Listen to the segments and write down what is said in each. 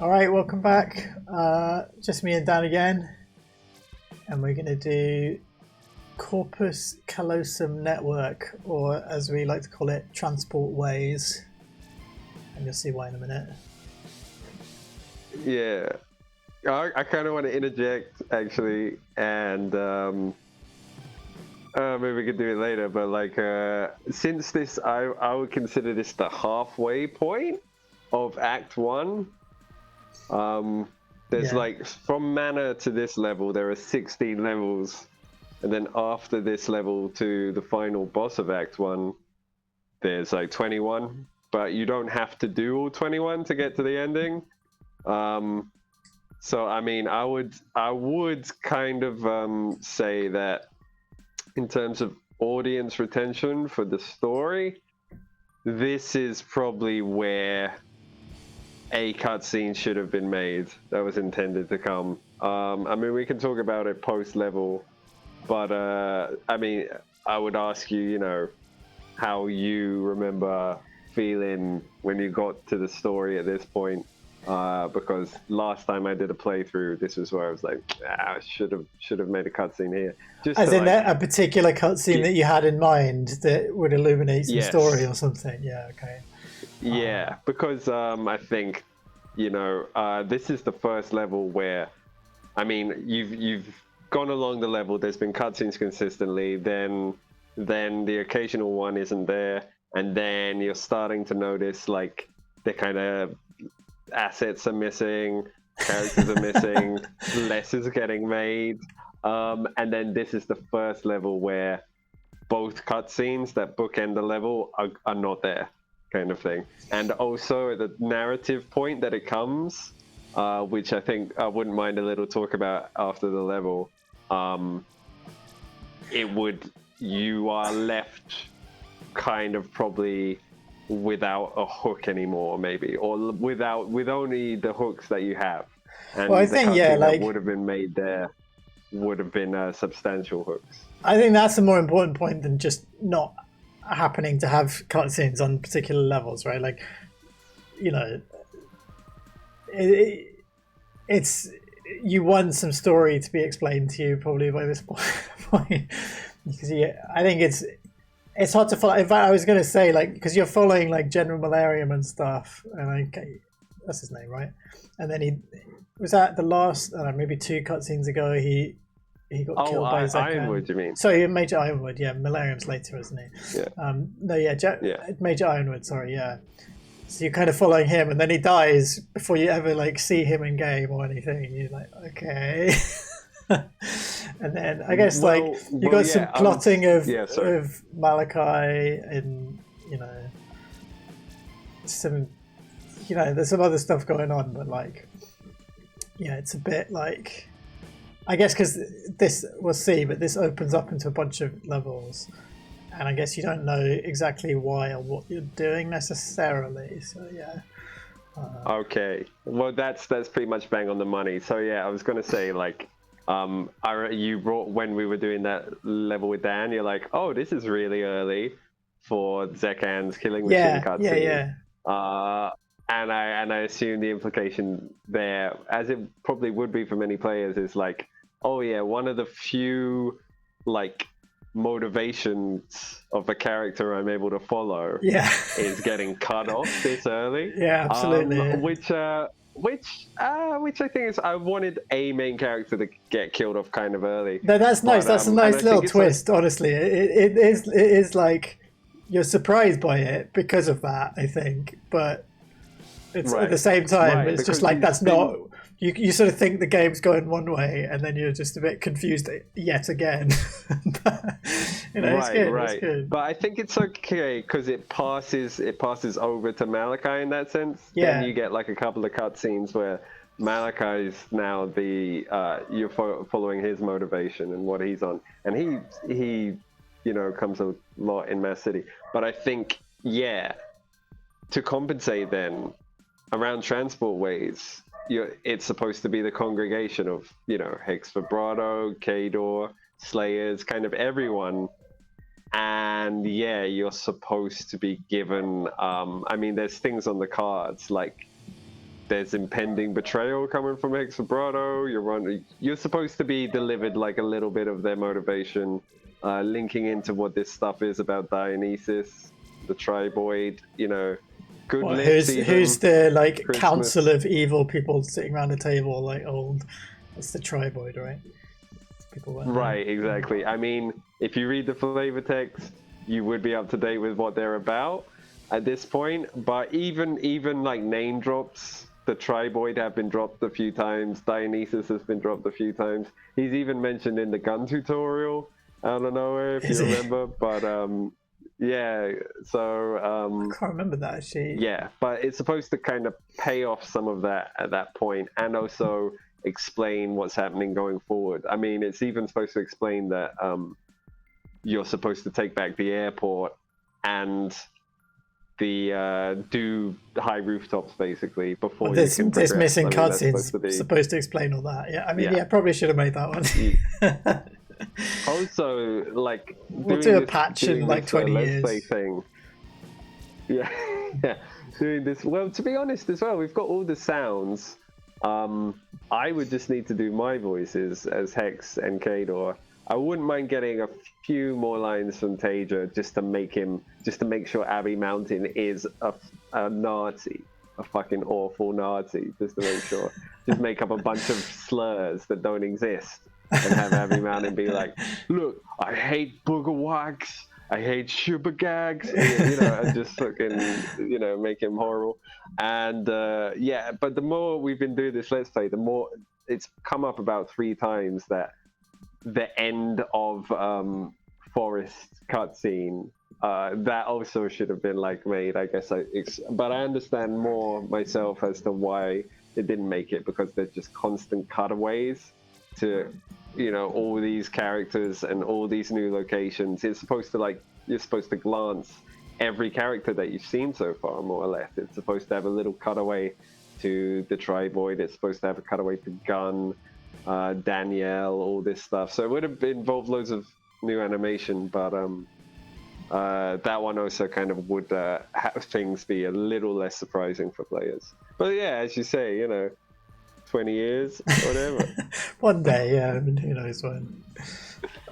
All right, welcome back. Just me and Dan again, and we're going to do Corpus Callosum Network, or as we like to call it, transport ways. And you'll see why in a minute. Yeah, I kind of want to interject actually, and maybe we could do it later. But like, since this, I would consider this the halfway point of Act 1. There's like from mana to this level, there are 16 levels, and then after this level to the final boss of Act 1, there's like 21. But you don't have to do all 21 to get to the ending. So I mean, I would kind of say that in terms of audience retention for the story, this is probably where a cutscene should have been made that was intended to come. I mean, we can talk about it post level, but I mean, I would ask you, you know, how you remember feeling when you got to the story at this point, because last time I did a playthrough, this was where I was like, I should have made a cutscene here. Just as in like, a particular cutscene that you had in mind that would illuminate some story or something. Yeah, okay. Yeah, because I think, you know, this is the first level where, I mean, you've gone along the level. There's been cutscenes consistently. Then the occasional one isn't there, and then you're starting to notice like the kind of assets are missing, characters are missing, less is getting made, and then this is the first level where both cutscenes that bookend the level are not there, kind of thing. And also at the narrative point that it comes, which I think I wouldn't mind a little talk about after the level, you are left kind of probably without a hook anymore, maybe, or with only the hooks that you have. And well, I think that would have been made there would have been substantial hooks. I think that's a more important point than just not happening to have cutscenes on particular levels, right? Like, you know, it's you want some story to be explained to you probably by this point, because I think it's hard to follow. In fact, I was going to say, like, because you're following like General Malarium and stuff, and that's his name, right? And then he was at the last, maybe 2 cutscenes ago. He got killed by Zekan. Ironwood, you mean? Sorry, Major Ironwood. Yeah, Malarium's later, isn't he? Yeah. Major Ironwood. Sorry, yeah. So you're kind of following him, and then he dies before you ever like see him in game or anything. And you're like, okay. And then I guess you got some plotting of Malachi, and you know, there's some other stuff going on, but like, yeah, it's a bit like, I guess because this, we'll see, but this opens up into a bunch of levels, and I guess you don't know exactly why or what you're doing necessarily. So yeah. Okay. Well, that's pretty much bang on the money. So yeah, I was gonna say like, you brought, when we were doing that level with Dan, you're like, oh, this is really early for Zekan's killing machine cutscene. And I assume the implication there, as it probably would be for many players, is like, oh yeah, one of the few like motivations of a character I'm able to follow is getting cut off this early. Yeah, absolutely. Which I think is, I wanted a main character to get killed off kind of early. No, that's nice. That's a nice little twist. Like, honestly, it is like you're surprised by it because of that, I think, but it's at the same time it's just like that's not. You sort of think the game's going one way, and then you're just a bit confused yet again. But, it's good. It's good. But I think it's okay because it passes over to Malachi in that sense. Yeah. Then you get like a couple of cutscenes where Malachi is now you're following his motivation and what he's on, and he comes a lot in Mass City. But I think to compensate then around transport ways. It's supposed to be the congregation of, Hex Vibrato, Kador, Slayers, kind of everyone. And you're supposed to be given, there's things on the cards, like there's impending betrayal coming from Hex Vibrato. You're supposed to be delivered like a little bit of their motivation, linking into what this stuff is about Dionysus, the Triboid. You know, good lips. Who's the like Christmas. council of evil people sitting around a table like old? It's the Triboid, right? People right, exactly. I mean, if you read the flavor text, you would be up to date with what they're about at this point. But even like name drops, the Triboid have been dropped a few times. Dionysus has been dropped a few times. He's even mentioned in the gun tutorial out of nowhere, if you remember. But yeah, so I can't remember that actually. Yeah, but it's supposed to kind of pay off some of that at that point, and also explain what's happening going forward. I mean, it's even supposed to explain that you're supposed to take back the airport and the do high rooftops basically before this you can this missing cutscene's cutscene's supposed to explain all that. Yeah, I mean, yeah, probably should have made that one. Also, like, we'll do a patch in like 20 years. Let's play thing. Yeah, yeah. Doing this. Well, to be honest, as well, we've got all the sounds. I would just need to do my voices as Hex and Kador. I wouldn't mind getting a few more lines from Taja just to make sure Abbey Mountain is a Nazi, a fucking awful Nazi, just to make sure. Just make up a bunch of slurs that don't exist and have Abbey Mountain be like, look, I hate booger wax, I hate sugar gags, you know, and just fucking, you know, make him horrible. And yeah, but the more we've been doing this Let's Play, the more it's come up about 3 times that the end of Forest cutscene, that also should have been like made, I guess. But I understand more myself as to why it didn't make it, because there's just constant cutaways to, you know, all these characters and all these new locations. It's supposed to, like, you're supposed to glance every character that you've seen so far, more or less. It's supposed to have a little cutaway to the Triboid. It's supposed to have a cutaway to Gun, Danielle, all this stuff. So it would have involved loads of new animation, but that one also kind of would have things be a little less surprising for players. But yeah, as you say, you know, 20 years, whatever. One day, yeah. I mean, who knows when.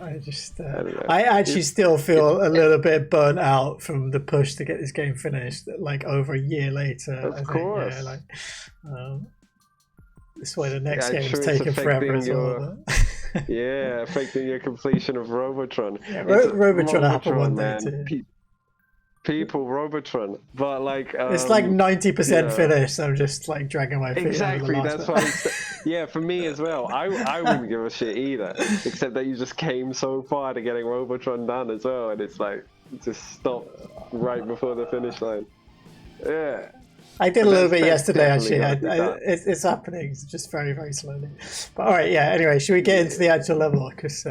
I just, I actually still feel a little bit burnt out from the push to get this game finished, like over a year later. Of course. Yeah, like, this way the next game's taking forever as well. Yeah, affecting your completion of Robotron. Yeah, Robotron happened one day man. too. People, Robotron, but like it's like 90% finished. So I'm just like dragging my feet. Exactly, that's why. Yeah, for me as well. I wouldn't give a shit either, except that you just came so far to getting Robotron done as well, and it's like just stopped right before the finish line. Yeah. I did a little bit yesterday, actually. It's happening, it's just very, very slowly. But all right, yeah. Anyway, should we get into the actual level? Because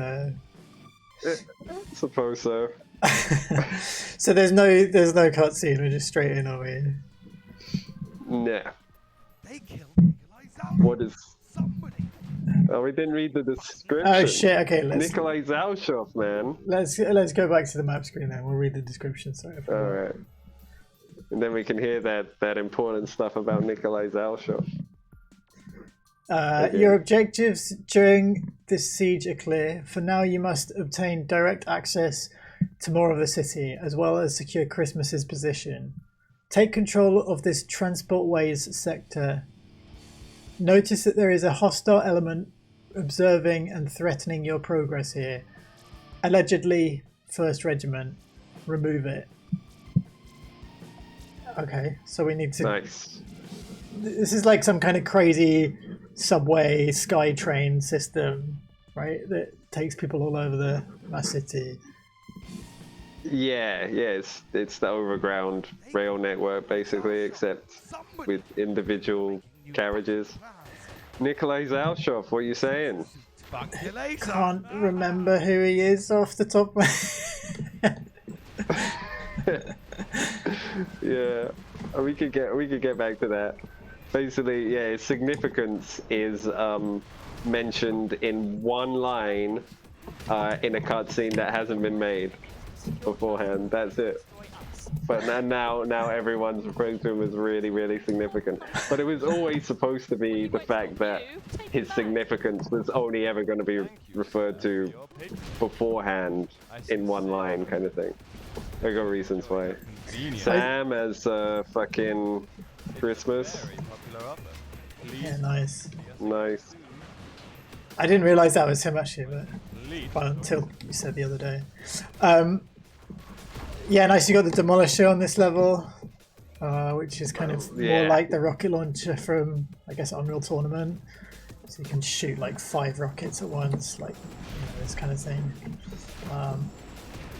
suppose so. So there's no cutscene. We're just straight in, are we? Yeah. They killed What is? Somebody. Oh, we didn't read the description. Oh shit! Okay, Nikolai Zalshov, man. Let's go back to the map screen then. We'll read the description. Sorry. All right. And then we can hear that important stuff about Nikolai Zalshov. Okay. Your objectives during this siege are clear. For now, you must obtain direct access to more of the city, as well as secure Christmas's position. Take control of this transport ways sector. Notice that there is a hostile element observing and threatening your progress here. Allegedly, 1st Regiment. Remove it. Okay, so we need to... Nice. This is like some kind of crazy subway sky train system, right? That takes people all over my city. Yeah, it's the overground rail network basically, except with individual carriages. Nikolai Zalshov, what are you saying? Can't remember who he is off the top of my head. Yeah, we could get back to that. Basically, yeah, his significance is mentioned in one line in a cutscene that hasn't been made beforehand. That's it. But now everyone's referring to him as really, really significant. But it was always supposed to be the fact that his significance was only ever going to be referred to beforehand in one line, kind of thing. I got reasons why. Sam as fucking Christmas. Yeah, nice. Nice. I didn't realize that was him actually, but until you said the other day. Yeah, nice. You got the Demolisher on this level, which is kind of more like the rocket launcher from, I guess, Unreal Tournament. So you can shoot like 5 rockets at once, like this kind of thing.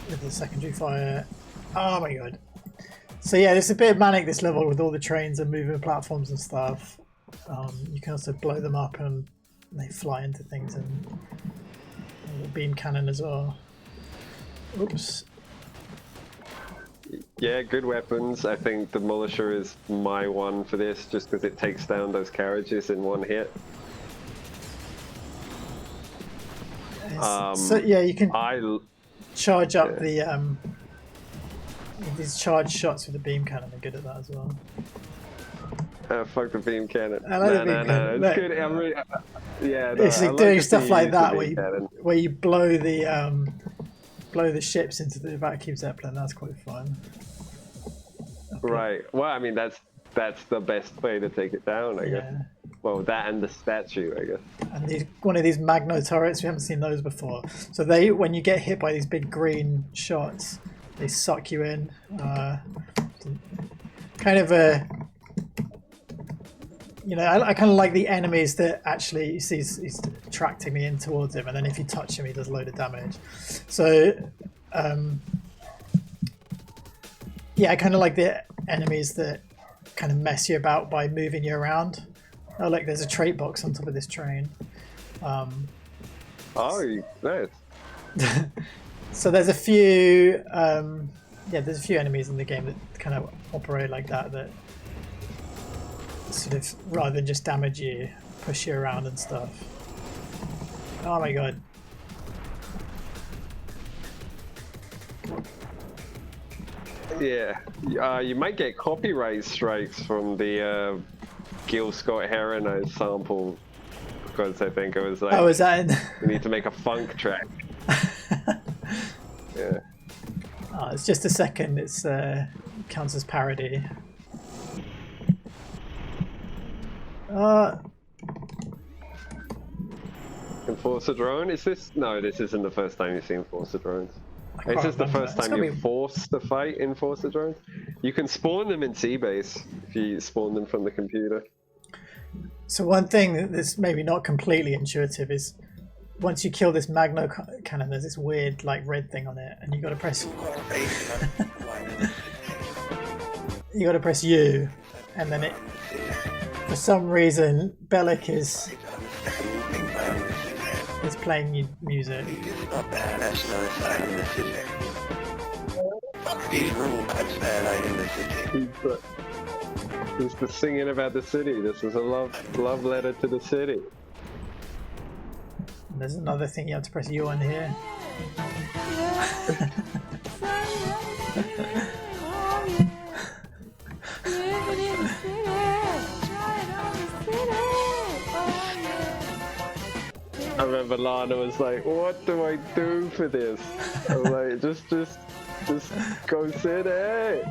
With the secondary fire. Oh my god. So yeah, it's a bit manic this level with all the trains and moving platforms and stuff. You can also blow them up and they fly into things, and the beam cannon as well. Oops. Yeah, good weapons. I think the Demolisher is my one for this, just because it takes down those carriages in one hit. So yeah, you can charge up the these charge shots with the beam cannon are good at that as well. Fuck the beam cannon. I like the beam cannon. It's good. I'm really, yeah, no, it's like doing stuff like that where you blow the ships into the vacuum zeppelin. That's quite fun. Okay. Right. Well, I mean that's the best way to take it down, I guess. Well, that and the statue, I guess. And one of these Magno turrets, we haven't seen those before. So when you get hit by these big green shots, they suck you in. Kind of a, I kind of like the enemies that actually he's attracting me in towards him, and then if you touch him, he does a load of damage. So, yeah, I kind of like the enemies that kind of mess you about by moving you around. Oh, look, there's a trait box on top of this train. Oh, nice. So there's a few, there's a few enemies in the game that kind of operate like that sort of, rather than just damage you, push you around and stuff. Oh my god. Yeah, you might get copyright strikes from the Gil Scott Heron sample, because I think it was like, is that in? We need to make a funk track. Yeah. Oh, it's just a second. It's counts as parody. Enforcer drone? Is this? No, this isn't the first time you've seen Enforcer drones. Is this the first time you're forced to fight Enforcer drones? You can spawn them in Seabase if you spawn them from the computer. So one thing that's maybe not completely intuitive is once you kill this Magno cannon, there's this weird like red thing on it, and you got to press. You got to press U, and then it. For some reason, Bellic is playing music. He's the singing about the city. This is a love letter to the city. And there's another thing you have to press U on here. I remember Lana was like, "What do I do for this?" I was like, "Just go city."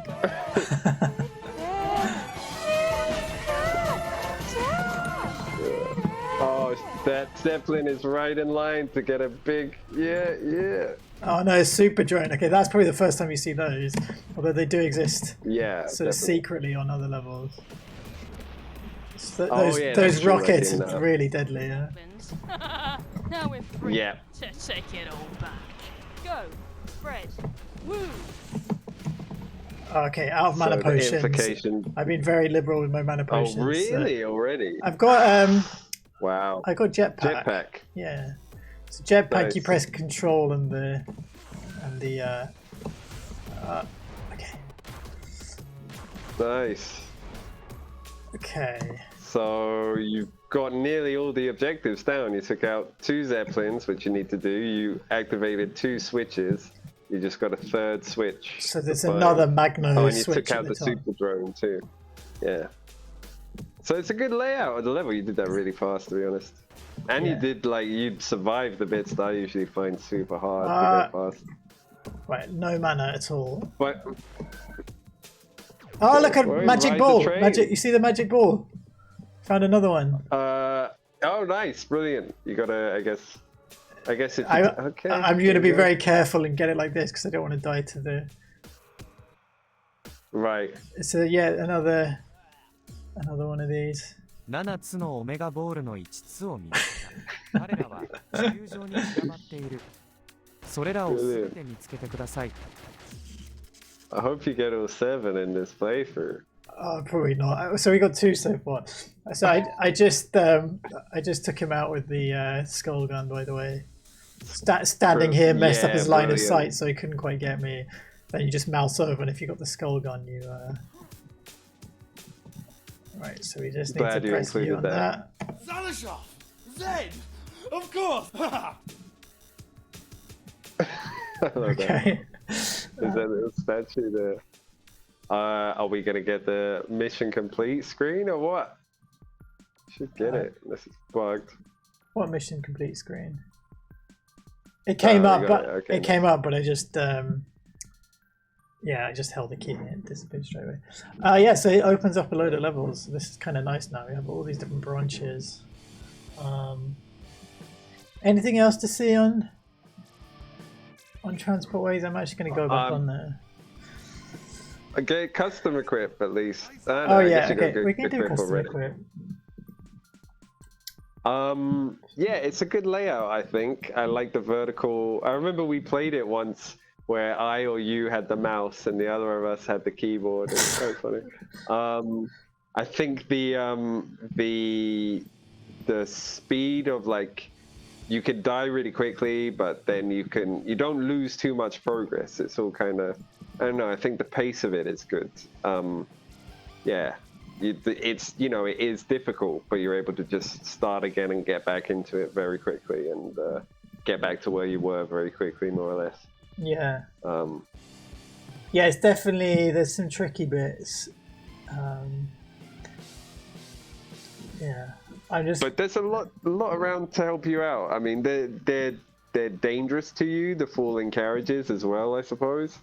Oh, that Zeppelin is right in line to get a big yeah. Oh no, Super Drone. Okay, that's probably the first time you see those, although they do exist. Yeah, sort of secretly on other levels. So yeah, those rockets are really deadly. Yeah. Now we're free to take it all back. Go, Fred. Woo. Okay, out of mana potions. I've been very liberal with my mana potions. Oh really? Already? I've got Wow. I got jetpack. Jetpack. Yeah. So jetpack, nice. You press control and the okay. Nice. Okay. So you've got nearly all the objectives down. You took out 2 Zeppelins, which you need to do. You activated 2 switches. You just got a third switch. So there's for another flying. Magno Oh, and you switch took at out the the top. super drone too. Yeah. So it's a good layout of the level. You did that really fast, to be honest. And Yeah. you did you'd survive the bits that I usually find super hard to get past. Right, no mana at all. But Oh, look at Well, magic ride the ball! train. Magic! You see the magic ball? Found another one. oh, nice, brilliant. You gotta, I guess if you, okay. I'm going to be very careful and get it like this because I don't want to die to the. Right. So yeah, another one of these. 7つのオメガボールの5つを見つけた。彼らは地球上に散らばっている。それらをすべて見つけてください。I hope you get all 7 in this playthrough. Probably not. So we got 2 so far. So I just took him out with the skull gun, by the way. Standing here messed up his line of sight, so he couldn't quite get me. Then you just mouse over, and if you got the skull gun, you. Right, so we just need Glad to you press you included on that. Salashov! Zed! Of course! I love Okay. Is that a little statue there? Are we gonna get the mission complete screen or what? Should get it. This is bugged. What mission complete screen? It came up, got but it, okay. it came up, but I just yeah, I just held the key and it disappeared straight away. Yeah, so it opens up a load of levels. This is kind of nice now. We have all these different branches. Anything else to see on transportways? I'm actually going to go back on there. Okay, custom equip at least. Oh yeah, okay, we can do custom equip. Yeah, it's a good layout, I think. I like the vertical. I remember we played it once where I or you had the mouse and the other of us had the keyboard. It was so funny. I think the speed of you could die really quickly, but then you don't lose too much progress. It's all kind of, I don't know. I think the pace of it is good. Yeah. It's it is difficult, but you're able to just start again and get back into it very quickly and get back to where you were very quickly, more or less. Yeah. Yeah, it's definitely, there's some tricky bits. Yeah, But there's a lot around to help you out. I mean, they're dangerous to you, the falling carriages as well, I suppose.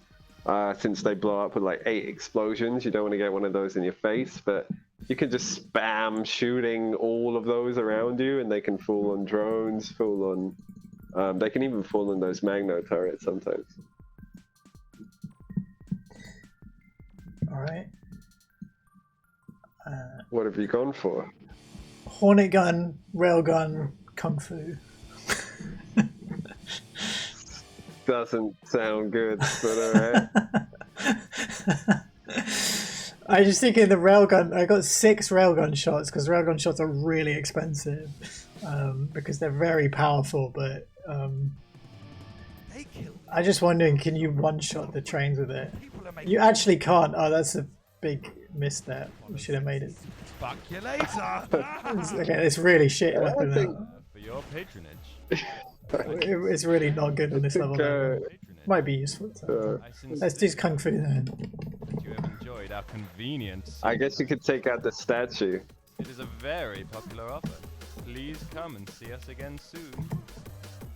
Since they blow up with 8 explosions, you don't want to get one of those in your face, but you can just spam shooting all of those around you, and they can fall on drones, they can even fall on those Magno turrets sometimes. Alright. What have you gone for? Hornet gun, railgun, kung fu. Doesn't sound good, but alright. I just thinking the railgun. I got 6 railgun shots because railgun shots are really expensive because they're very powerful. But I'm just wondering, can you one-shot the trains with it? You actually can't. Oh, that's a big misstep. We should have made it. Fuck you later! Okay, it's really shit weapon. For your patronage. It's really not good on this level. Might be useful. Let's do kung fu then. You have enjoyed our convenience. I guess you could take out the statue. It is a very popular offer. Please come and see us again soon.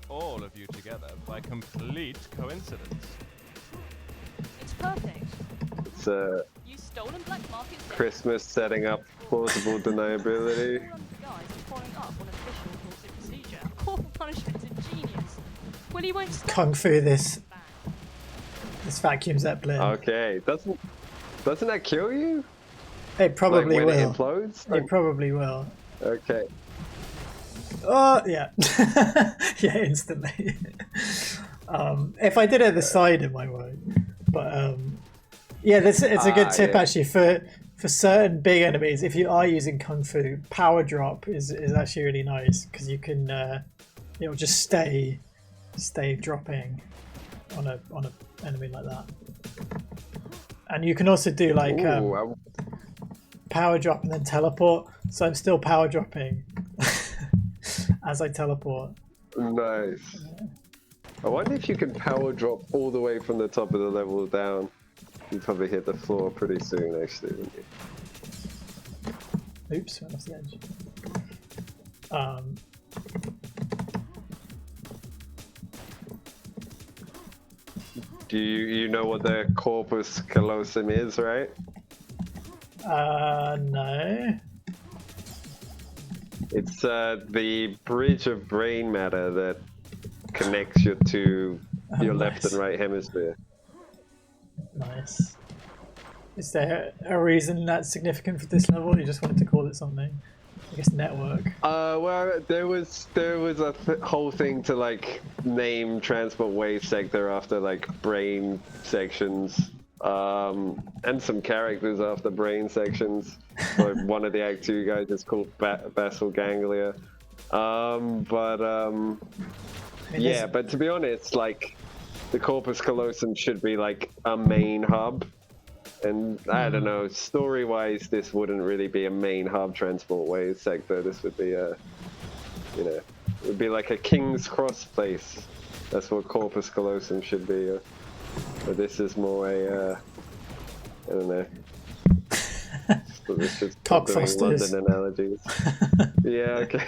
All of you together by complete coincidence. It's perfect. It's You stolen black market debt. Christmas setting up plausible deniability. Guys following up on official rules of procedure. Corporal punishment's ingenious. Well, he won't stop. Kung fu this vacuum zeppelin. Okay, doesn't that kill you? It probably when will. it implodes? It probably will. Okay. Oh yeah, yeah, instantly. If I did it at the side, it might work. But yeah, it's a good tip actually for certain big enemies. If you are using kung fu, power drop is actually really nice because you can it'll just stay dropping on a enemy like that. And you can also do power drop and then teleport. So I'm still power dropping as I teleport. Nice. I wonder if you can power drop all the way from the top of the level down. You probably hit the floor pretty soon, actually, wouldn't you? Oops, went off the edge. Do you know what the Corpus Callosum is, right? No. It's the bridge of brain matter that connects you to your left and right hemisphere. Nice. Is there a reason that's significant for this level? You just wanted to call it something? I guess network. Well, there was a whole thing to like name transport wave sector after like brain sections, and some characters after brain sections. Like one of the Act 2 guys is called basal ganglia. Yeah, but to be honest, like the Corpus Callosum should be like a main hub. And I don't know, story-wise, this wouldn't really be a main hub transport wave sector. This would be a, you know, it would be like a King's Cross place. That's what Corpus Callosum should be. But this is more a, I don't know. Cockfosters. London analogies. Yeah, okay.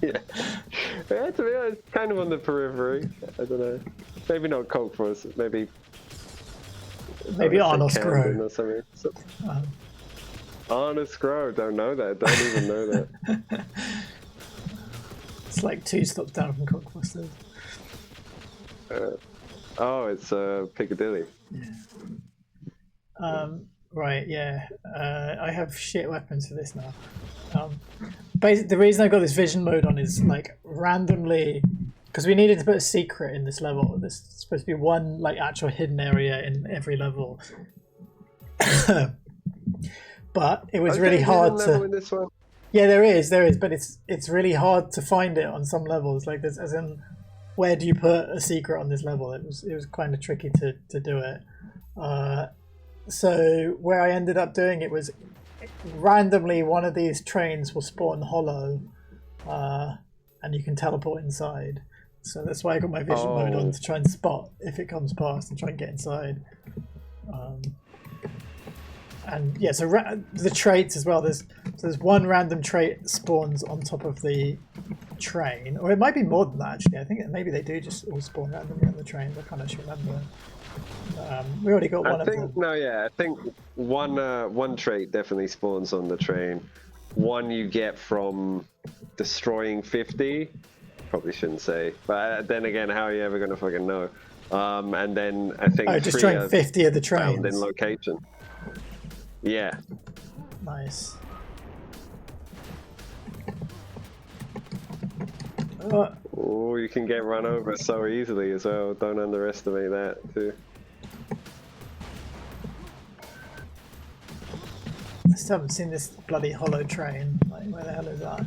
Yeah, to be honest, kind of on the periphery. I don't know. Maybe not Cockfosters, maybe Arnold Scrow or something. Arnold Scrow, don't know that. Don't even know that. It's like 2 stops down from Cockfosters. Oh, it's Piccadilly. Yeah. Right, yeah. I have shit weapons for this now. Basically, the reason I got this vision mode on is like randomly, because we needed to put a secret in this level. There's supposed to be one like actual hidden area in every level. But it was really hard to. In this one? Yeah, there is, but it's really hard to find it on some levels. Like there's, as in, where do you put a secret on this level? It was kind of tricky to do it. So where I ended up doing it was randomly one of these trains will spawn hollow, and you can teleport inside. So that's why I got my vision mode on, to try and spot if it comes past and try and get inside. And yeah, so the traits as well. There's one random trait spawns on top of the train, or it might be more than that actually. I think maybe they do just all spawn randomly on the train. I can't actually remember. We already got one of them. I think one trait definitely spawns on the train. One you get from destroying 50. Probably shouldn't say, but then again, how are you ever gonna fucking know? And then I think destroying 50 of the trains found in location. Yeah. Nice. Oh, you can get run over so easily as well. Don't underestimate that too. I still haven't seen this bloody hollow train. Like, where the hell is that?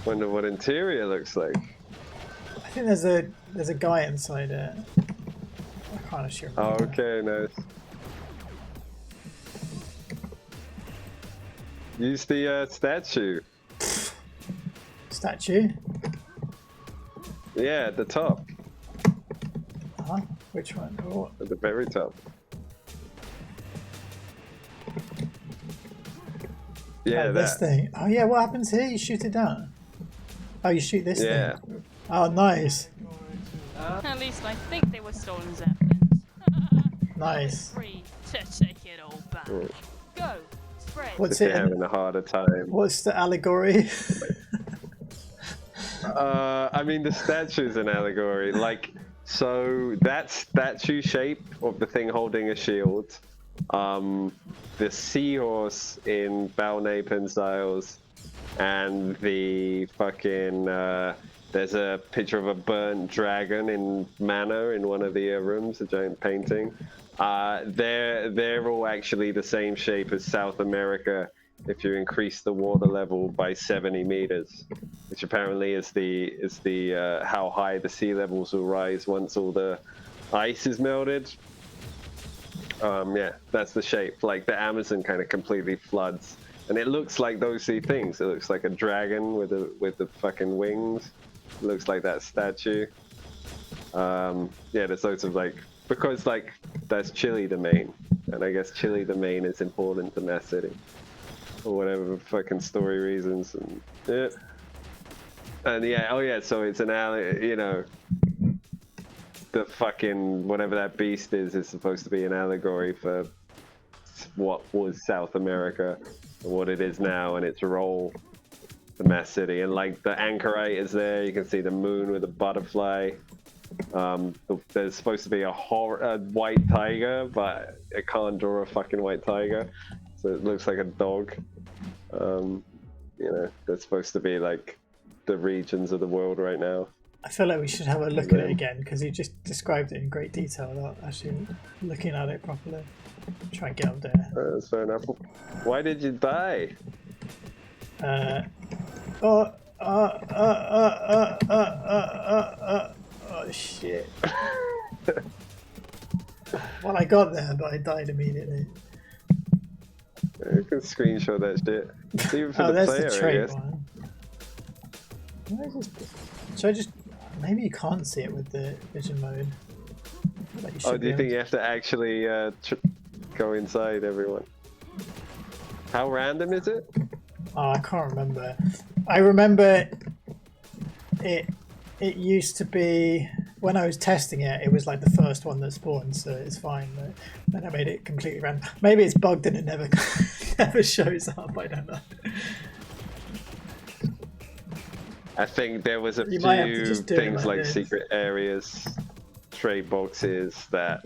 Wonder what interior looks like. I think there's a guy inside it. I can't actually remember. Oh, okay, nice. Use the statue. Statue? Yeah, at the top. Huh? Which one? Oh. At the very top. Yeah, this thing. Oh yeah, what happens here? You shoot it down. Oh, you shoot this thing. Oh, nice. At least I think they were stolen zeppelins. Nice. Free to take it all back. Go, spread. What's it? Having a harder time. What's the allegory? I mean, the statue's an allegory. Like, so that statue shape of the thing holding a shield, the seahorse in Balnapan styles, and the fucking there's a picture of a burnt dragon in Manor in one of the rooms, a giant painting. They're all actually the same shape as South America if you increase the water level by 70 meters, which apparently is the how high the sea levels will rise once all the ice is melted. Yeah, that's the shape. Like the Amazon kind of completely floods and it looks like those two things. It looks like a dragon with the fucking wings. It looks like that statue. Yeah, there's loads of like, because like that's Chile domain, and I guess Chile domain is important to Mass City for whatever fucking story reasons, and yeah. And yeah, oh yeah, so it's an alley, you know, the fucking whatever that beast is supposed to be an allegory for what was South America and what it is now, and its role, the Mass City. And like the anchorite is there, you can see the moon with a butterfly. There's supposed to be a white tiger, but it can't draw a fucking white tiger, so it looks like a dog. You know, that's supposed to be like the regions of the world right now. I feel like we should have a look at it again, because you just described it in great detail without actually looking at it properly. Try and get up there. That's fair enough. Why did you die? Oh shit. Well, I got there, but I died immediately. You can screenshot that shit. It's even for the there's player, the I trait guess. one. Where is this? Should I just... Maybe you can't see it with the vision mode. Like you Oh, should do you be think able you have to actually go inside everyone? How random is it? Oh, I can't remember. I remember it used to be, when I was testing it, it was like the first one that spawned, so it's fine. But then I made it completely random. Maybe it's bugged and it never never shows up. I don't know. I think there was a You might have to few just do it things like like this. secret areas, trade boxes that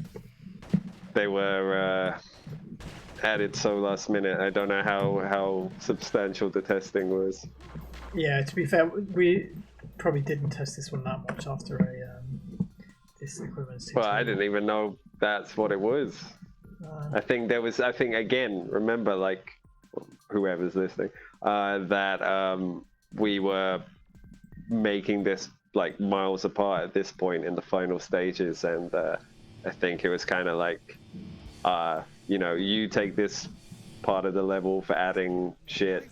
they were added so last minute. I don't know how substantial the testing was. Yeah, to be fair, we probably didn't test this one that much after this equivalence. Well, I didn't even know that's what it was. I think again, remember, like, whoever's listening, that we were making this like miles apart at this point in the final stages, and I think it was kind of like, you know, you take this part of the level for adding shit,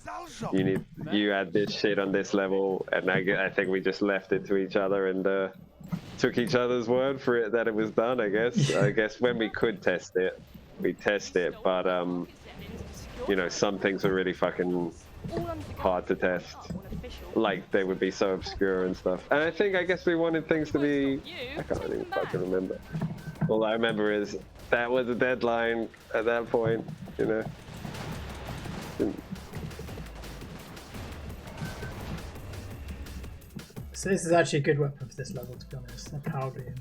you add this shit on this level, and I think we just left it to each other and took each other's word for it that it was done. I guess when we could test it, we test it, but you know, some things are really fucking hard to test, like they would be so obscure and stuff. And I guess we wanted things to be, I can't even fucking remember. All I remember is that was a deadline at that point, you know. So this is actually a good weapon for this level, to be honest. The power beam.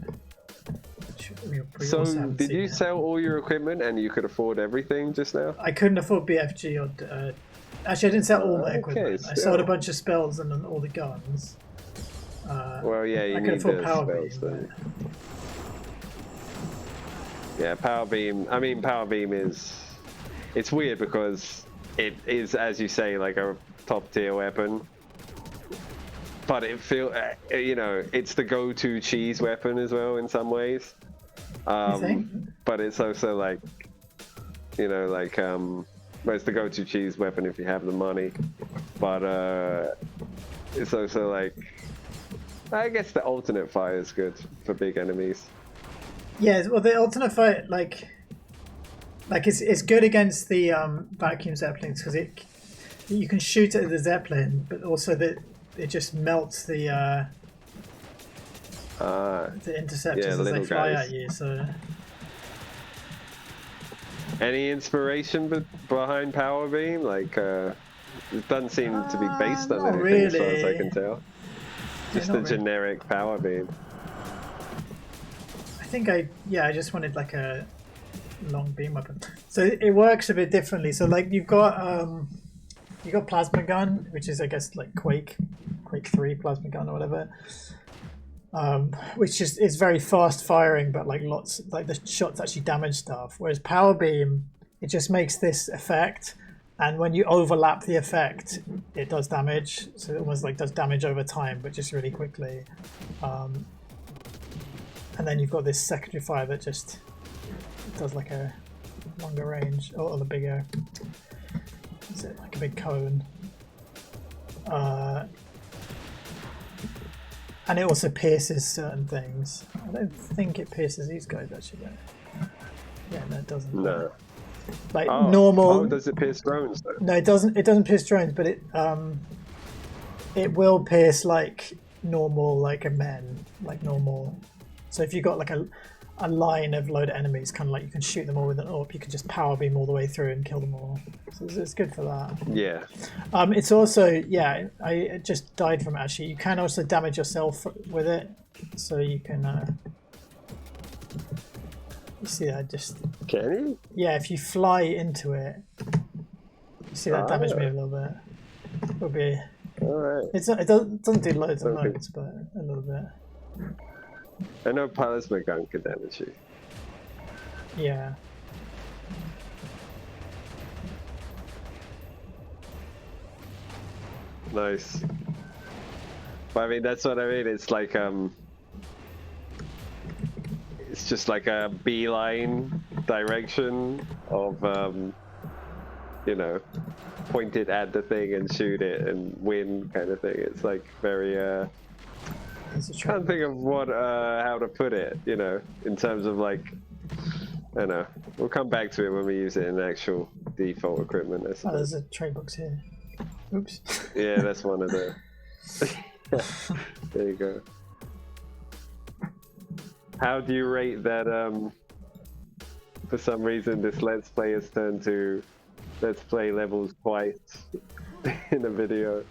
So did you sell all your equipment and you could afford everything just now? I couldn't afford BFG or... actually, I didn't sell all my equipment. I sold a bunch of spells and then all the guns. Well, yeah, you I need could afford the power spells, beam, Yeah, power beam. I mean, power beam is... It's weird because it is, as you say, like a top tier weapon. But it you know, it's the go-to cheese weapon as well in some ways. But it's also like, you know, like well, it's the go-to cheese weapon if you have the money. But it's also like, I guess the alternate fire is good for big enemies. Yeah, well, the alternate fire, like it's good against the vacuum zeppelins, because you can shoot at the zeppelin, but also it just melts the interceptors as they fly at you. So, any inspiration behind power beam? Like, it doesn't seem to be based on anything, really. as far as I can tell. Just a generic power beam. I think I just wanted like a long beam weapon. So it works a bit differently. So like you've got plasma gun, which is I guess like Quake 3 plasma gun or whatever, which is very fast firing, but like the shots actually damage stuff. Whereas power beam, it just makes this effect, and when you overlap the effect, it does damage. So it almost like does damage over time, but just really quickly. And then you've got this secondary fire that just does like a longer range or the bigger. is it like a big cone? And it also pierces certain things. I don't think it pierces these guys actually. Yeah, no, it doesn't. No. Like normal. Oh, does it pierce drones though? No, it doesn't. It doesn't pierce drones, but it will pierce like normal, like a men, like normal. So if you've got like a line of load of enemies, kind of like you can shoot them all with an AWP, you can just power beam all the way through and kill them all. So it's good for that. Yeah. It's also, yeah, I just died from it actually. You can also damage yourself with it, so you can. You see that just. Can you? Yeah, if you fly into it, you see that damage me a little bit. It'll be. All right. It doesn't do loads of loads, but a little bit. I know plasma gun can damage you. Yeah. Nice. But I mean, that's what I mean. It's like it's just like a beeline direction of you know, point it at the thing and shoot it and win kind of thing. It's like very can't think of what how to put it, you know, in terms of like, I don't know. We'll come back to it when we use it in actual default equipment. Oh, there's a trade box here. Oops. Yeah, that's one of the. There you go. How do you rate that? For some reason, this Let's Play has turned to Let's Play levels twice in a video.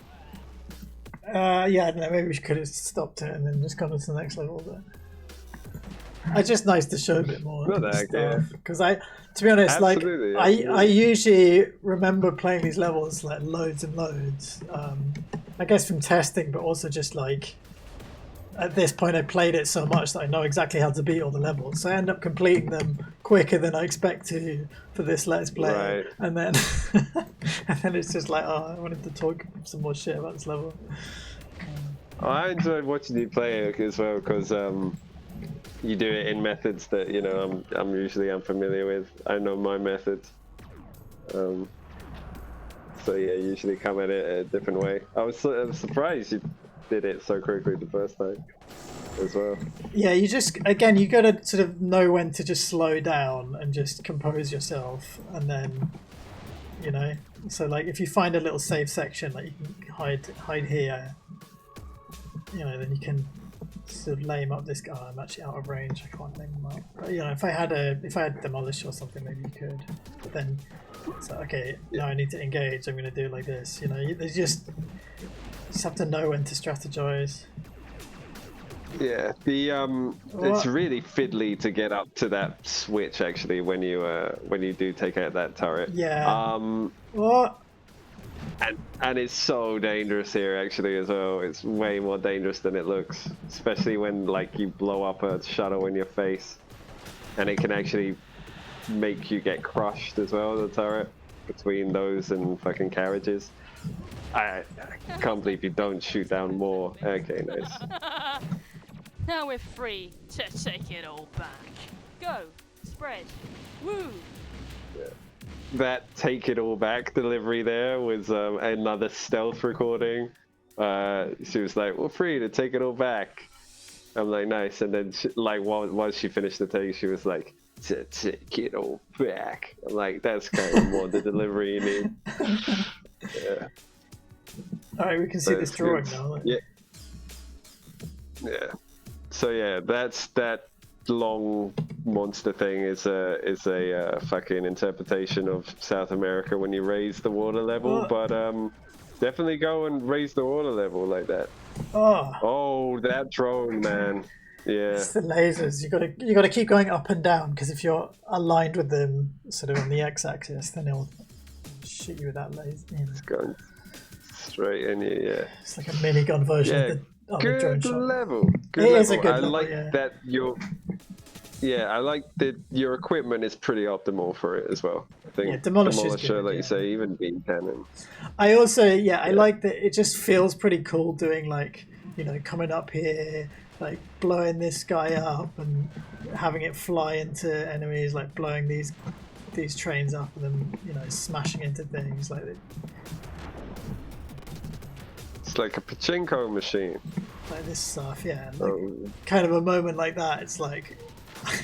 Yeah, I don't know. Maybe we could have stopped it and then just gone to the next level. But it's just nice to show a bit more stuff. Because to be honest, Absolutely, like I usually remember playing these levels like loads and loads. I guess from testing, but also just like at this point I played it so much that I know exactly how to beat all the levels. So I end up completing them quicker than I expect to for this Let's Play. Right. And then and then it's just like, oh, I wanted to talk some more shit about this level. I enjoyed watching you play it as well because you do it in methods that, you know, I'm usually unfamiliar with. I know my methods. So yeah, usually come at it a different way. I was surprised you did it so quickly the first time as well. Yeah, you just, again, you gotta sort of know when to just slow down and just compose yourself, and then, you know, so like if you find a little safe section, like you can hide here, you know, then you can sort of lame up this guy. Oh, I'm actually out of range, I can't lame him up. But, you know, if I had demolish or something, maybe you could. But then, so okay, now I need to engage. I'm gonna do it like this. You know, you just have to know when to strategize. Yeah, it's really fiddly to get up to that switch actually when you do take out that turret. Yeah. What? And it's so dangerous here actually as well. It's way more dangerous than it looks, especially when like you blow up a shuttle in your face, and it can actually make you get crushed as well, the turret, between those and fucking carriages. I can't believe you don't shoot down more. Okay, nice. Now we're free to take it all back. Go, spread, woo! Yeah. That take it all back delivery there was another stealth recording. She was like, "We're free to take it all back." I'm like, "Nice." And then, like, while she finished the take, she was like, "To take it all back." I'm like, "That's kind of more the delivery you need." Yeah. All right, we can see this drawing good. now. Like. Yeah. Yeah. So yeah, that long monster thing is a fucking interpretation of South America when you raise the water level, but definitely go and raise the water level like that. Oh, that drone, man. Yeah. It's the lasers. You gotta keep going up and down, because if you're aligned with them sort of on the x-axis, then it'll shoot you with that laser. You know. It's going straight in you. Yeah. It's like a minigun version of the drone good shot. level. Good it level. is a good I level, like yeah. that I like that your equipment is pretty optimal for it as well. I think Yeah, Demolisher's good, like yeah. you say, even beam cannon. I also, I like that it just feels pretty cool doing, like, you know, coming up here, like blowing this guy up and having it fly into enemies, like blowing these these trains up and then smashing into things like It's like a pachinko machine. this stuff. Yeah, like, kind of a moment like that. It's like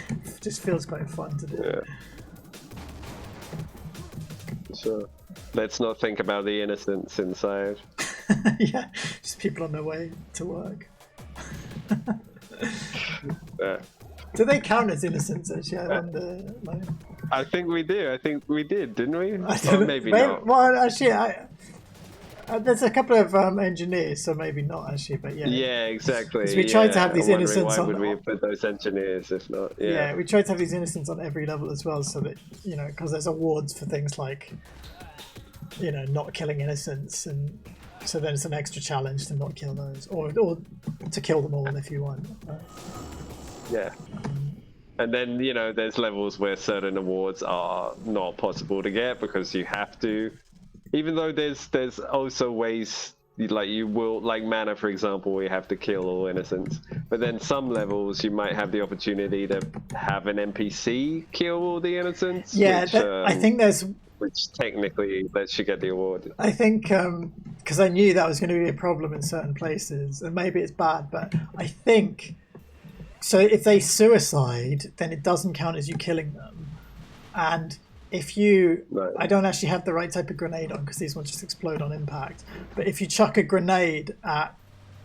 it just feels quite fun to do. Yeah. Sure. Let's not think about the innocents inside. Yeah, just people on their way to work. Yeah. Do they count as innocents? Actually, I wonder. Like, I think we do. I think we did, didn't we? I Or don't- maybe not. Well, actually, there's a couple of engineers, so maybe not actually. But yeah, Yeah, exactly. 'Cause we tried to have these I'm wondering innocents why on would we put those engineers if not? Yeah, we tried to have these innocents on every level as well, so that because there's awards for things like not killing innocents, and so then it's an extra challenge to not kill those, or to kill them all if you want. Yeah. And then, there's levels where certain awards are not possible to get because you have to. Even though there's also ways, like you will, like Mana, for example, where you have to kill all innocents. But then some levels, you might have the opportunity to have an NPC kill all the innocents. Yeah, which, I think there's. Which technically lets you get the award. I think because I knew that was going to be a problem in certain places, and maybe it's bad, but I think so. If they suicide, then it doesn't count as you killing them, and if you, Right. I don't actually have the right type of grenade on because these ones just explode on impact. But if you chuck a grenade at,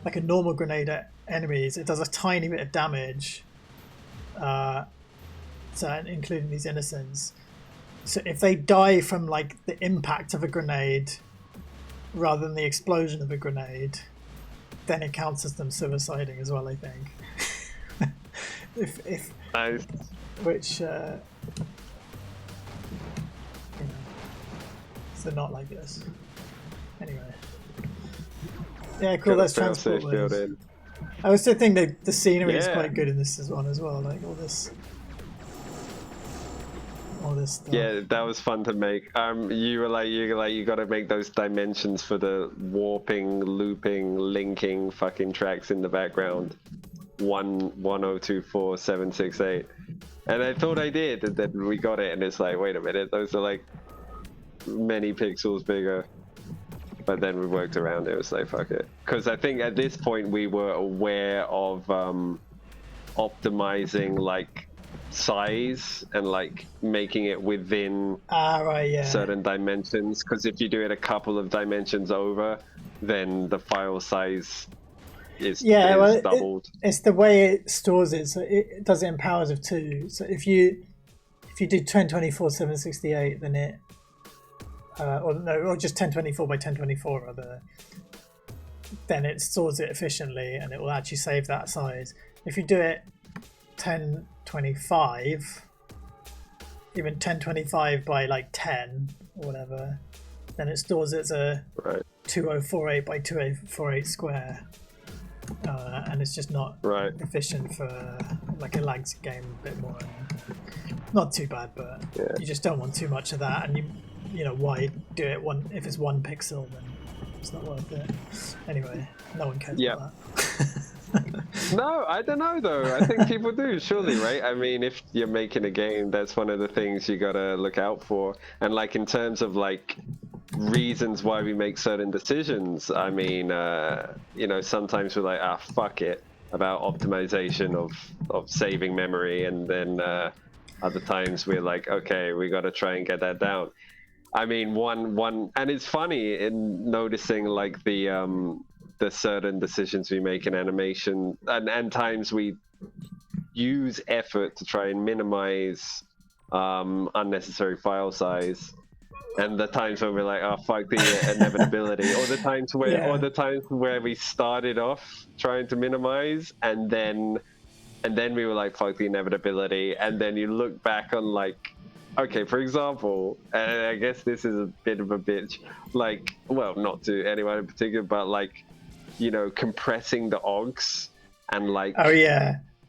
like a normal grenade at enemies, it does a tiny bit of damage. So including these innocents. So if they die from like the impact of a grenade rather than the explosion of a grenade, then it counts as them suiciding as well, I think. if Nice. which so not like this. Anyway. Yeah, cool. That's transport built ways. in. I also think that the scenery is Yeah. quite good in this one as well. Like all this stuff. Yeah, that was fun to make. You got to make those dimensions for the warping, looping, linking fucking tracks in the background. 1024768, and I thought I did, and then we got it, and it's like, wait a minute, those are like many pixels bigger. But then we worked around it. It was like, fuck it, because I think at this point we were aware of optimizing like size and like making it within Right, yeah. certain dimensions, because if you do it a couple of dimensions over, then the file size is doubled. It's the way it stores it. So it does it in powers of 2. So if you do 1024/768, then it or just 1024 by 1024 rather, then it stores it efficiently and it will actually save that size. If you do it 1025, even 1025 by like 10 or whatever, then it stores it as a 2048 by 2048 square, and it's just not efficient for like a lagged game a bit more. Not too bad, but you just don't want too much of that, and why do it if it's 1 pixel, then it's not worth it. Anyway, no one cares about that. No, I don't know though. I think people do, surely, right? I mean, if you're making a game, that's one of the things you gotta look out for. And like in terms of like reasons why we make certain decisions, I mean, sometimes we're like, fuck it about optimization of saving memory, and then other times we're like, okay, we gotta try and get that down. I mean, one, and it's funny in noticing like the certain decisions we make in animation, and times we use effort to try and minimize unnecessary file size, and the times when we're like, oh fuck the inevitability, or the times where we started off trying to minimize, and then we were like, fuck the inevitability, and then you look back on like, okay, for example, and I guess this is a bit of a bitch, like, well, not to anyone in particular, but like, compressing the OGs and like,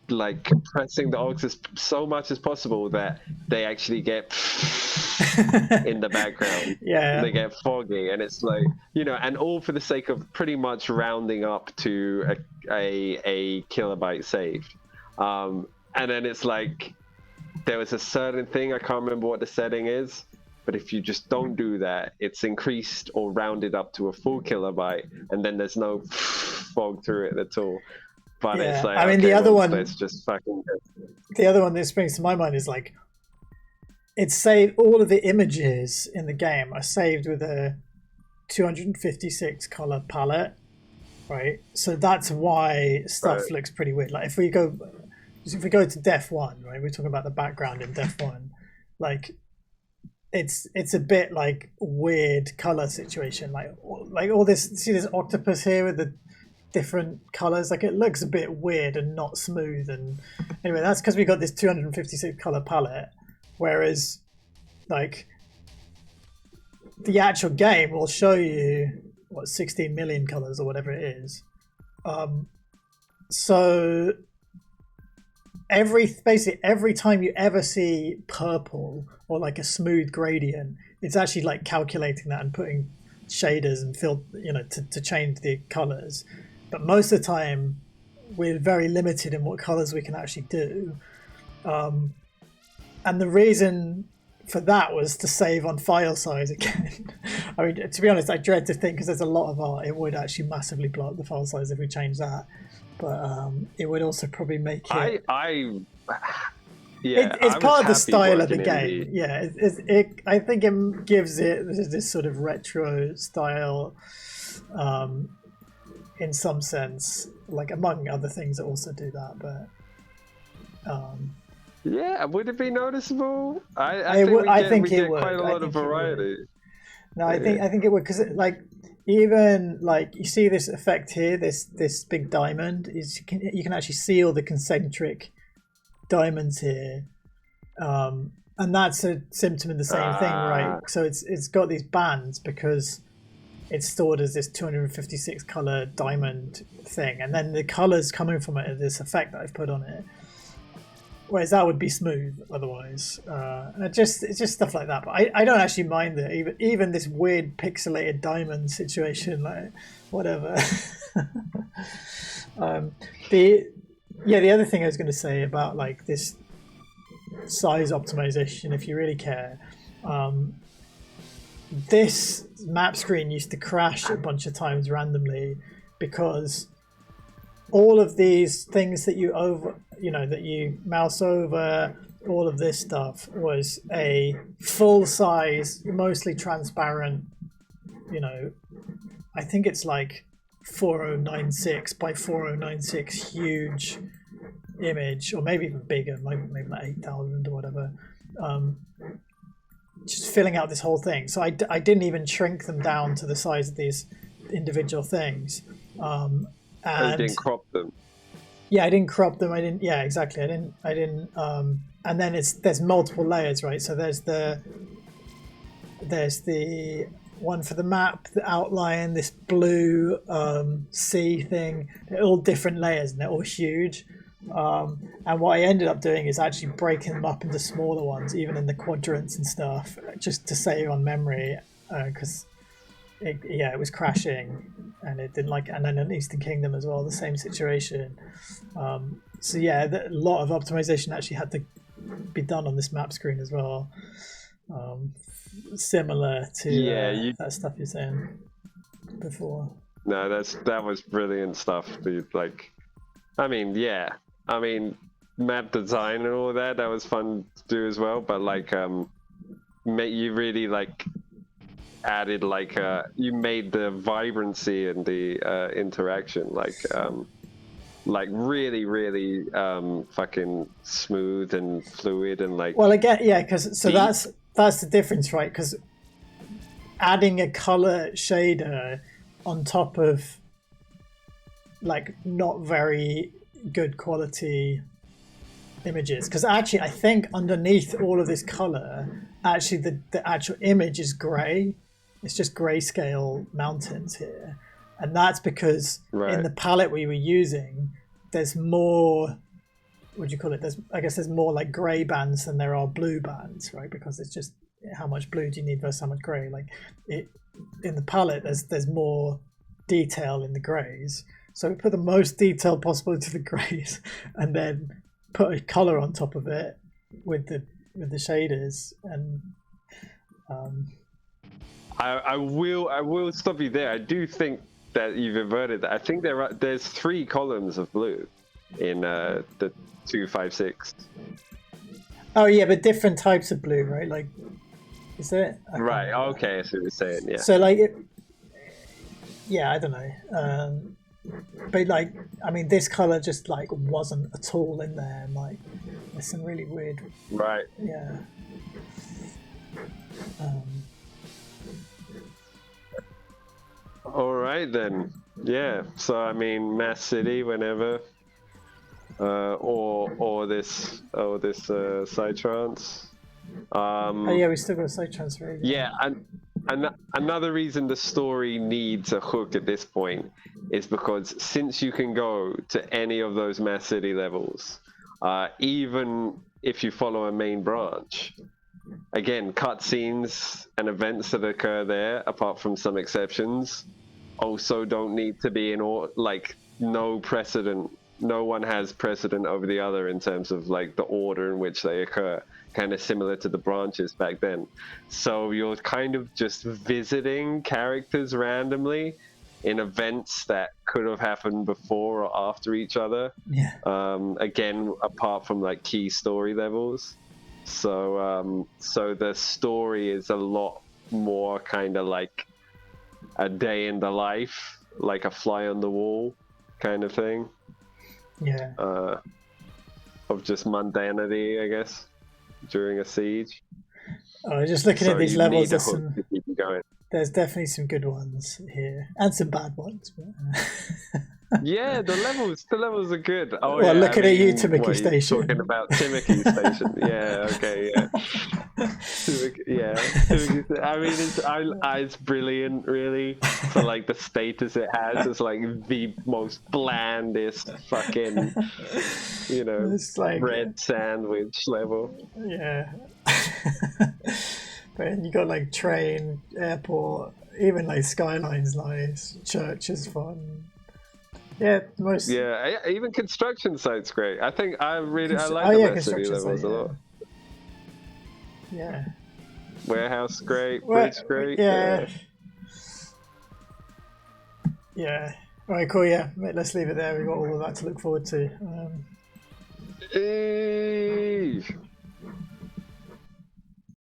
like compressing the OGs as so much as possible that they actually get in the background. They get foggy, and it's like, and all for the sake of pretty much rounding up to a kilobyte saved. And then it's like, there was a certain thing, I can't remember what the setting is, but if you just don't do that, it's increased or rounded up to a full kilobyte, and then there's no fog through it at all. But Yeah, it's like, I mean, okay, the other well, one- let's just fucking The other one that springs to my mind is like, it's saved, all of the images in the game are saved with a 256 color palette, right? So that's why stuff Right. looks pretty weird. Like if we go to Def 1, right, we're talking about the background in Def 1, like it's a bit like weird color situation, like all this, see this octopus here with the different colors, like it looks a bit weird and not smooth. And anyway, that's because we got this 256 color palette, whereas like the actual game will show you what 16 million colors or whatever it is. So basically every time you ever see purple or like a smooth gradient, it's actually like calculating that and putting shaders and to change the colors. But most of the time we're very limited in what colors we can actually do. And the reason for that was to save on file size again. I mean, to be honest, I dread to think, because there's a lot of art, it would actually massively blow up the file size if we change that. But it would also probably make it... it's part of the style of the game. Yeah, I think it gives it this sort of retro style, in some sense, like among other things that also do that. But yeah, would it be noticeable? I think it would. Quite a lot of variety. No, I think it would, because like even like you see this effect here, this big diamond is you can actually see all the concentric diamonds here, and that's a symptom of the same thing, right? So it's got these bands because it's stored as this 256 color diamond thing, and then the colors coming from it are this effect that I've put on it. Whereas that would be smooth otherwise. It's just stuff like that. But I don't actually mind it. Even this weird pixelated diamond situation, like whatever. The other thing I was going to say about like this size optimization, if you really care, this map screen used to crash a bunch of times randomly because all of these things that that you mouse over, all of this stuff was a full size, mostly transparent, I think it's like 4096 by 4096 huge image, or maybe even bigger, maybe like 8000 or whatever, just filling out this whole thing. So I didn't even shrink them down to the size of these individual things. And you didn't crop them. Yeah, I didn't crop them. Yeah, exactly. I didn't. And then there's multiple layers, right? So there's the one for the map, the outline, this blue sea thing. They're all different layers and they're all huge. And what I ended up doing is actually breaking them up into smaller ones, even in the quadrants and stuff, just to save on memory, because it was crashing and it didn't like. And then in Eastern Kingdom as well, the same situation. So yeah, a lot of optimization actually had to be done on this map screen as well, similar to that stuff you're saying before. No, that was brilliant stuff, dude. Like, I mean, map design and all that was fun to do as well. But like, you really like added like you made the vibrancy and the interaction like really fucking smooth and fluid and like. Well, again, yeah, because that's the difference, right? Because adding a color shader on top of like not very good quality images, because actually I think underneath all of this color, actually the actual image is gray. It's just grayscale mountains here, and that's because in the palette we were using, there's more, what do you call it? There's more like gray bands than there are blue bands, right? Because it's just how much blue do you need versus how much gray. Like in the palette, there's more detail in the grays. So we put the most detail possible into the grays, and then put a color on top of it, with the shaders and. I will stop you there. I do think that you've inverted that. I think there's 3 columns of blue in the 256. Oh yeah, but different types of blue, right? Like, is there? Right. Okay. I see what you're saying. Yeah. So like, yeah, I don't know. But like, I mean, this color just like wasn't at all in there, and like, there's some really weird. Right. Yeah. All right then. Yeah. So I mean, Mass City whenever, or this side trance. Oh yeah, we still got a side transfer. Yeah, and another reason the story needs a hook at this point is because since you can go to any of those Mass City levels, even if you follow a main branch, again, cutscenes and events that occur there, apart from some exceptions, also don't need to be in like no precedent. No one has precedent over the other in terms of like the order in which they occur, kind of similar to the branches back then. So you're kind of just visiting characters randomly in events that could have happened before or after each other. Yeah. Again, apart from like key story levels. So the story is a lot more kind of like a day in the life, like a fly on the wall kind of thing. Yeah. Of just mundanity, I guess, during a siege. Oh, just looking at these levels, there's some. To keep you going. There's definitely some good ones here, and some bad ones. But, yeah, the levels are good. Oh, well, yeah, looking at you, Timothy Station. Talking about Timothy Station. Yeah, okay, yeah. I mean, it's brilliant, really, for like the status it has. It's like the most blandest fucking, it's like, bread sandwich level. Yeah. But you got like train, airport, even like skyline's nice, church is fun. Yeah, most. Yeah, even construction site's great. I think I like the city levels a lot. Yeah. Warehouse great, bridge great. Yeah. Yeah. All right, cool. Yeah, let's leave it there. We've got all of that to look forward to.